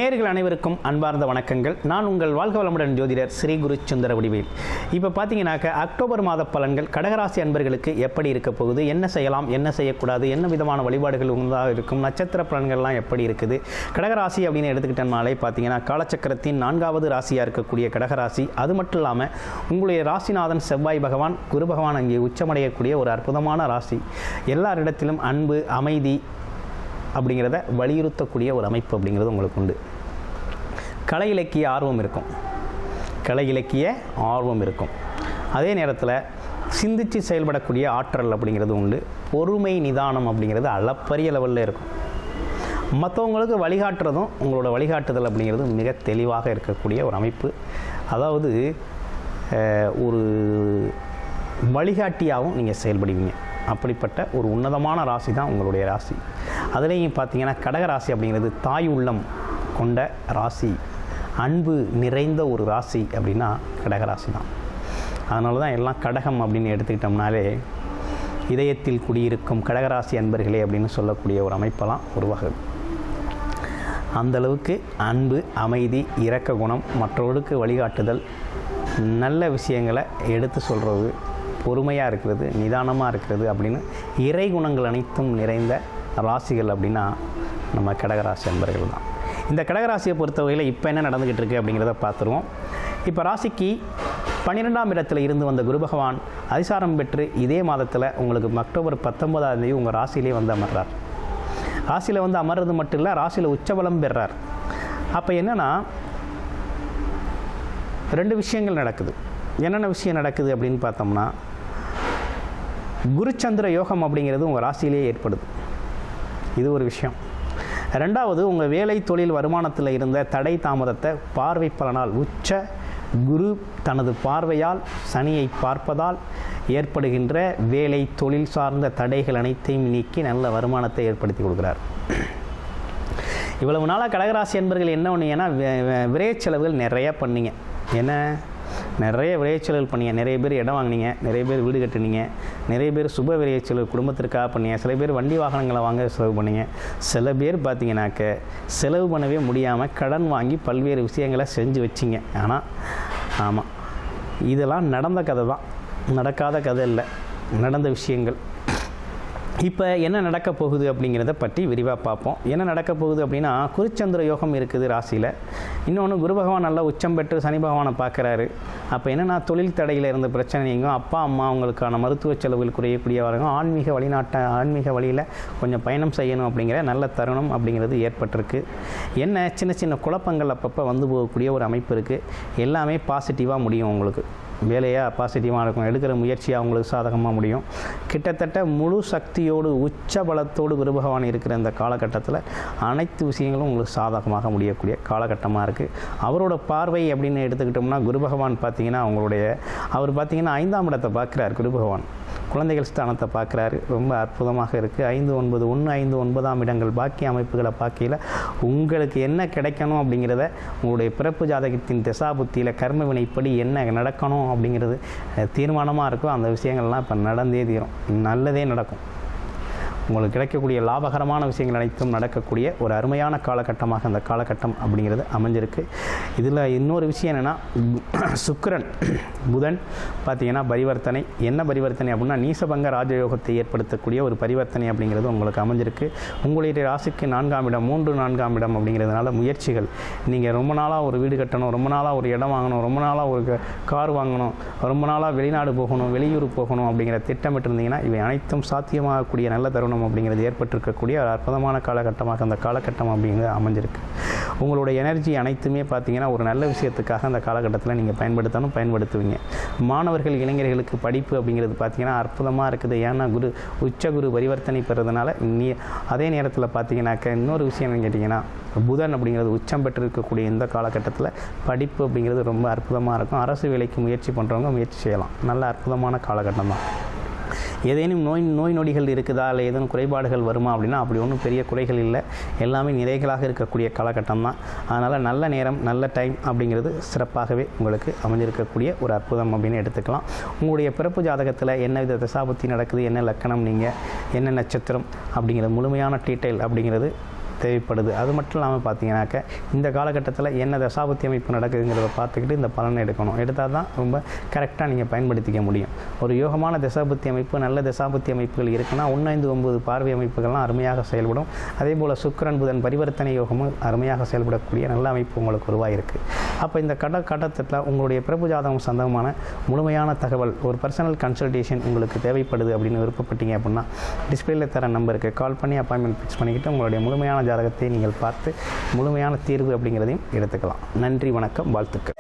நேயர்கள் அனைவருக்கும் அன்பார்ந்த வணக்கங்கள். நான் உங்கள் வாழ்க வளமுடன் ஜோதிடர் ஸ்ரீ குரு சுந்தர வடிவேல். இப்போ பார்த்தீங்கன்னாக்க அக்டோபர் மாத பலன்கள் கடகராசி அன்பர்களுக்கு எப்படி இருக்க போகுது, என்ன செய்யலாம், என்ன செய்யக்கூடாது, என்ன விதமான வழிபாடுகள் உண்டாக இருக்கும், நட்சத்திர பலன்கள்லாம் எப்படி இருக்குது. கடகராசி அப்படின்னு எடுத்துக்கிட்டனாலே பார்த்தீங்கன்னா காலச்சக்கரத்தின் 4வது ராசியாக இருக்கக்கூடிய கடகராசி. அது மட்டும் இல்லாமல் உங்களுடைய ராசிநாதன் செவ்வாய் பகவான், குரு பகவான் அங்கே உச்சமடையக்கூடிய ஒரு அற்புதமான ராசி. எல்லாரிடத்திலும் அன்பு, அமைதி அப்படிங்கிறத வலியுறுத்தக்கூடிய ஒரு அமைப்பு அப்படிங்கிறது உங்களுக்கு உண்டு. கலை இலக்கிய ஆர்வம் இருக்கும், கலை இலக்கிய ஆர்வம் இருக்கும். அதே நேரத்தில் சிந்தித்து செயல்படக்கூடிய ஆற்றல் அப்படிங்கிறது உண்டு. பொறுமை, நிதானம் அப்படிங்கிறது அளப்பரிய லெவலில் இருக்கும். மற்றவங்களுக்கு வழிகாட்டுறதும் உங்களோட வழிகாட்டுதல் அப்படிங்கிறது மிக தெளிவாக இருக்கக்கூடிய ஒரு அமைப்பு. அதாவது ஒரு வழிகாட்டியாகவும் நீங்கள் செயல்படுவீங்க. அப்படிப்பட்ட ஒரு உன்னதமான ராசி தான் உங்களுடைய ராசி. அதுலேயும் பார்த்தீங்கன்னா கடகராசி அப்படிங்கிறது தாய் உள்ளம் கொண்ட ராசி, அன்பு நிறைந்த ஒரு ராசி அப்படின்னா கடகராசி தான். அதனால தான் எல்லாம் கடகம் அப்படின்னு எடுத்துக்கிட்டோம்னாலே இதயத்தில் குடியிருக்கும் கடகராசி அன்பர்களே அப்படின்னு சொல்லக்கூடிய ஒரு அமைப்பெல்லாம் உருவாகுது. அந்தளவுக்கு அன்பு, அமைதி, இரக்க குணம், மற்றவர்களுக்கு வழிகாட்டுதல், நல்ல விஷயங்களை எடுத்து சொல்கிறது, பொறுமையாக இருக்கிறது, நிதானமாக இருக்கிறது அப்படின்னு இறை குணங்கள் அனைத்தும் நிறைந்த ராசிகள் அப்படின்னா நம்ம கடகராசி அன்பர்கள் தான். இந்த கடகராசியை பொறுத்தவரையில் இப்போ என்ன நடந்துக்கிட்டு இருக்குது அப்படிங்கிறத பார்த்துருவோம். இப்போ ராசிக்கு 12ஆம் இடத்துல இருந்து வந்த குரு பகவான் அதிசாரம் பெற்று இதே மாதத்தில் உங்களுக்கு அக்டோபர் 19ஆம் தேதி உங்கள் ராசியிலே வந்து அமர்றார். ராசியில் வந்து அமர்றது மட்டும் இல்லை, ராசியில் உச்சபலம் பெறார். அப்போ என்னென்னா 2 விஷயங்கள் நடக்குது. என்னென்ன விஷயம் நடக்குது அப்படின்னு பார்த்தோம்னா, குருச்சந்திர யோகம் அப்படிங்கிறது உங்கள் ராசியிலேயே ஏற்படுது. இது ஒரு விஷயம். ரெண்டாவது, உங்கள் வேலை, தொழில், வருமானத்தில் இருந்த தடை தாமதத்தை பார்வை பலனால் உச்ச குரு தனது பார்வையால் சனியை பார்ப்பதால் ஏற்படுகின்ற வேலை, தொழில் சார்ந்த தடைகள் அனைத்தையும் நீக்கி நல்ல வருமானத்தை ஏற்படுத்தி கொடுக்குறார். இவ்வளவு நாளாக கடகராசி என்பர்கள் என்ன பண்ணீங்கன்னா விரைய செலவுகள் நிறைய பண்ணீங்க. என்ன நிறைய விரையச்செலவு பண்ணீங்க. நிறைய பேர் இடம் வாங்கினீங்க, நிறைய பேர் வீடு கட்டுனீங்க, நிறைய பேர் சுப விரையச்செலவு குடும்பத்திற்காக பண்ணீங்க, சில பேர் வண்டி வாகனங்களை வாங்க செலவு பண்ணீங்க, சில பேர் பார்த்தீங்கன்னாக்க செலவு பண்ணவே முடியாமல் கடன் வாங்கி பல்வேறு விஷயங்களை செஞ்சு வச்சிங்க. ஆனால் ஆமாம், இதெல்லாம் நடந்த கதை தான், நடக்காத கதை இல்லை, நடந்த விஷயங்கள். இப்போ என்ன நடக்க போகுது அப்படிங்கிறத பற்றி விரிவாக பார்ப்போம். என்ன நடக்க போகுது அப்படின்னா, குருச்சந்திர யோகம் இருக்குது ராசியில். இன்னொன்று, குரு பகவான் நல்லா உச்சம் பெற்று சனி பகவானை பார்க்குறாரு. அப்போ என்னென்னா தொழில் தடையில் இருந்த பிரச்சனை நீங்கும், அப்பா அம்மா அவங்களுக்கான மருத்துவ செலவுகள் குறையக்கூடிய வரணும், ஆன்மீக வழியில் கொஞ்சம் பயணம் செய்யணும் அப்படிங்கிற நல்ல தருணம் அப்படிங்கிறது ஏற்பட்டிருக்கு. என்ன சின்ன சின்ன குழப்பங்கள் அப்பப்போ வந்து போகக்கூடிய ஒரு அமைப்பு இருக்குது. எல்லாமே பாசிட்டிவாக முடியும். உங்களுக்கு வேலையாக பாசிட்டிவாக இருக்கும், எடுக்கிற முயற்சியாக அவங்களுக்கு சாதகமாக முடியும். கிட்டத்தட்ட முழு சக்தியோடு உச்ச பலத்தோடு குரு பகவான் இருக்கிற இந்த காலகட்டத்தில் அனைத்து விஷயங்களும் உங்களுக்கு சாதகமாக முடியக்கூடிய காலகட்டமாக இருக்குது. அவரோட பார்வை அப்படின்னு எடுத்துக்கிட்டோம்னா, குரு பகவான் பார்த்திங்கன்னா அவர் பார்த்திங்கன்னா 5ஆம் இடத்தை பார்க்குறார். குரு பகவான் குழந்தைகள் ஸ்தானத்தை பார்க்குறாரு. ரொம்ப அற்புதமாக இருக்குது. 5, 9, 1, 5, 9ஆம் இடங்கள் பாக்கிய அமைப்புகளை பார்க்கையில் உங்களுக்கு என்ன கிடைக்கணும் அப்படிங்கிறத உங்களுடைய பிறப்பு ஜாதகத்தின் திசாபுத்தியில் கர்ம வினைப்படி என்ன நடக்கணும் அப்படிங்கிறது தீர்மானமாக இருக்கும். அந்த விஷயங்கள்லாம் இப்போ நடந்தே தீரும், நல்லதே நடக்கும். உங்களுக்கு கிடைக்கக்கூடிய லாபகரமான விஷயங்கள் அனைத்தும் நடக்கக்கூடிய ஒரு அருமையான காலகட்டமாக அந்த காலகட்டம் அப்படிங்கிறது அமைஞ்சிருக்கு. இதில் இன்னொரு விஷயம் என்னென்னா, சுக்கிரன் புதன் பார்த்திங்கன்னா பரிவர்த்தனை. என்ன பரிவர்த்தனை அப்படின்னா, நீசபங்க ராஜயோகத்தை ஏற்படுத்தக்கூடிய ஒரு பரிவர்த்தனை அப்படிங்கிறது உங்களுக்கு அமைஞ்சிருக்கு. உங்களுடைய ராசிக்கு 4ஆம் இடம், 3, 4ஆம் இடம் அப்படிங்கிறதுனால முயற்சிகள், நீங்கள் ரொம்ப நாளாக ஒரு வீடு கட்டணும், ரொம்ப நாளாக ஒரு இடம் வாங்கணும், ரொம்ப நாளாக ஒரு கார் வாங்கணும், ரொம்ப நாளாக வெளிநாடு போகணும், வெளியூர் போகணும் அப்படிங்கிற திட்டமிட்டு இருந்தீங்கன்னா இவை அனைத்தும் சாத்தியமாகக்கூடிய நல்ல தருணம் அப்படிங்கிறது ஏற்பட்டிருக்கக்கூடிய ஒரு அற்புதமான காலகட்டமாக அந்த காலகட்டம் அப்படிங்கிறது அமைஞ்சிருக்கு. உங்களுடைய எனர்ஜி அனைத்துமே பார்த்தீங்கன்னா ஒரு நல்ல விஷயத்துக்காக அந்த காலகட்டத்தில் நீங்கள் பயன்படுத்துவீங்க. மாணவர்கள், இளைஞர்களுக்கு படிப்பு அப்படிங்கிறது பார்த்தீங்கன்னா அற்புதமாக இருக்குது. ஏன்னா உச்ச குரு பரிவர்த்தனை பெறதுனால அதே நேரத்தில் பார்த்தீங்கன்னாக்க இன்னொரு விஷயம் என்னன்னு கேட்டிங்கன்னா, புதன் அப்படிங்கிறது உச்சம் பெற்று இருக்கக்கூடிய இந்த காலகட்டத்தில் படிப்பு அப்படிங்கிறது ரொம்ப அற்புதமாக இருக்கும். அரசு வேலைக்கு முயற்சி பண்ணுறவங்க முயற்சி செய்யலாம். நல்ல அற்புதமான காலகட்டம் தான். ஏதேனும் நோய் நொடிகள் இருக்குதா, இல்லை ஏதேனும் குறைபாடுகள் வருமா அப்படின்னா அப்படி ஒன்றும் பெரிய குறைகள் இல்லை. எல்லாமே நிறைகளாக இருக்கக்கூடிய காலகட்டம் தான். அதனால் நல்ல நேரம், நல்ல டைம் அப்படிங்கிறது சிறப்பாகவே உங்களுக்கு அமைஞ்சிருக்கக்கூடிய ஒரு அற்புதம் அப்படின்னு எடுத்துக்கலாம். உங்களுடைய பிறப்பு ஜாதகத்தில் என்ன வித தசாபுத்தி நடக்குது, என்ன லக்கணம், நீங்கள் என்ன நட்சத்திரம் அப்படிங்கிறது முழுமையான டீட்டெயில் அப்படிங்கிறது தேவைப்படுது. அது மட்டும் இல்லாமல் பார்த்தீங்கன்னாக்க இந்த காலகட்டத்தில் என்ன தசாபுத்தி அமைப்பு நடக்குதுங்கிறத பார்த்துக்கிட்டு இந்த பலனை எடுக்கணும். எடுத்தால் தான் ரொம்ப கரெக்டாக நீங்கள் பயன்படுத்திக்க முடியும். ஒரு யோகமான தசாபுத்தி அமைப்பு, நல்ல தசாபுத்தி அமைப்புகள் இருக்குன்னா 1-5-9 பார்வை அமைப்புகள்லாம் அருமையாக செயல்படும். அதே போல் சுக்கிரன் புதன் பரிவர்த்தனை யோகமும் அருமையாக செயல்படக்கூடிய நல்ல அமைப்பு உங்களுக்கு உருவாயிருக்கு. அப்போ இந்த கட்டத்தில் உங்களுடைய பிறப்பு ஜாதகம் சம்பந்தமான முழுமையான தகவல், ஒரு பர்சனல் கன்சல்டேஷன் உங்களுக்கு தேவைப்படுது அப்படின்னு விருப்பப்பட்டீங்க அப்படின்னா டிஸ்பிளேல தர நம்பருக்கு கால் பண்ணி அப்பாயின்மெண்ட் ஃபிக்ஸ் பண்ணிக்கிட்டு உங்களுடைய முழுமையான ஜாதகத்தை நீங்கள் பார்த்து முழுமையான தீர்வு அப்படிங்கிறதையும் எடுத்துக்கலாம். நன்றி, வணக்கம், வாழ்த்துக்கள்.